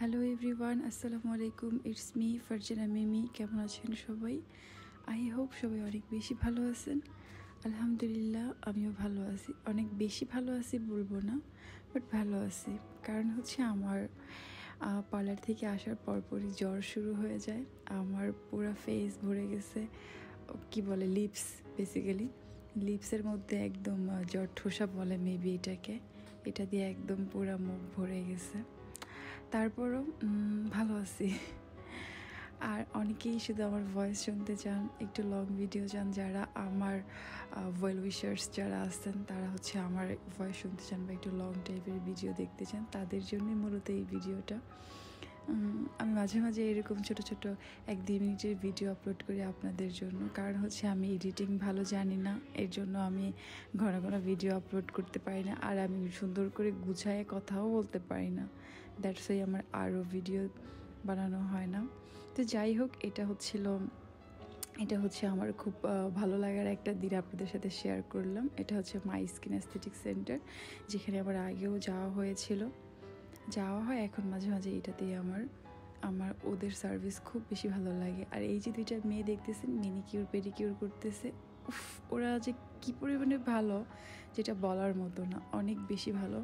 Hello everyone, আসসালামু আলাইকুম। It's me Farzana মিমি। কেমন আছেন সবাই? আই হোপ সবাই অনেক বেশি ভালো আছেন। আলহামদুলিল্লাহ, আমিও ভালো আছি। অনেক বেশি ভালো আছি বলবো না, বাট ভালো আছি। কারণ হচ্ছে আমার পার্লার থেকে আসার পরপরই জ্বর শুরু হয়ে যায়। আমার পুরো ফেস ভরে গেছে, কি বলে, লিপস, বেসিক্যালি লিপসের মধ্যে একদম জ্বর ঠোসা বলে মেবি এটাকে। এটা দিয়ে একদম পুরো মুখ ভরে গেছে। তারপরও ভালো আছি। আর অনেকেই শুধু আমার ভয়েস শুনতে চান, একটু লং ভিডিও চান। যারা আমার ওয়েল উইশার্স যারা আছেন, তারা হচ্ছে আমার ভয়েস শুনতে চান বা একটু লং টাইপের ভিডিও দেখতে চান, তাদের জন্যই মূলত এই ভিডিওটা। আমি মাঝে মাঝে এরকম ছোট ছোট 1-2 মিনিটের ভিডিও আপলোড করি আপনাদের জন্য। কারণ হচ্ছে আমি এডিটিং ভালো জানি না, এর জন্য আমি ঘন ঘন ভিডিও আপলোড করতে পারি না। আর আমি সুন্দর করে গুছায়ে কথাও বলতে পারি না। দ্যাটস ওয়াই আমার আরও ভিডিও বানানো হয় না। তো যাই হোক, এটা হচ্ছে আমার খুব ভালো লাগার একটা দিন আপনাদের সাথে শেয়ার করলাম। এটা হচ্ছে মাই স্কিন অ্যাস্থেটিক সেন্টার, যেখানে আমার আগেও যাওয়া হয়। এখন মাঝে মাঝে এটাতেই আমার ওদের সার্ভিস খুব বেশি ভালো লাগে। আর এই যে 2টা মেয়ে দেখতেছেন মেনিকিউর পেডিকিউর করতেছে, ওরা যে কী পরিমাণে ভালো যেটা বলার মতো না, অনেক বেশি ভালো।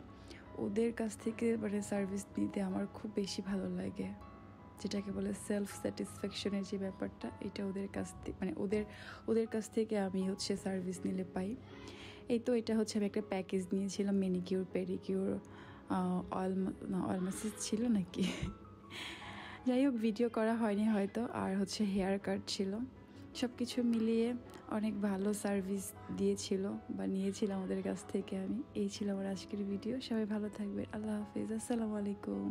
ওদের কাছ থেকে মানে সার্ভিস নিতে আমার খুব বেশি ভালো লাগে, যেটাকে বলে সেলফ স্যাটিসফ্যাকশনের যে ব্যাপারটা, এটা ওদের কাছ থেকে মানে ওদের কাছ থেকে আমি হচ্ছে সার্ভিস নিলে পাই। এই তো এটা হচ্ছে আমি একটা প্যাকেজ নিয়েছিলাম, মেনিকিউর পেডিকিউর, অয়েল ম্যাসেজ ছিল নাকি। যাই হোক, ভিডিও করা হয়নি হয়তো। আর হচ্ছে হেয়ার কাট ছিল। সব কিছু মিলিয়ে অনেক ভালো সার্ভিস দিয়েছিল বা নিয়েছিলাম ওদের কাছ থেকে আমি। এই ছিল আমার আজকের ভিডিও। সবাই ভালো থাকবে। আল্লাহ হাফিজ, আসসালামু আলাইকুম।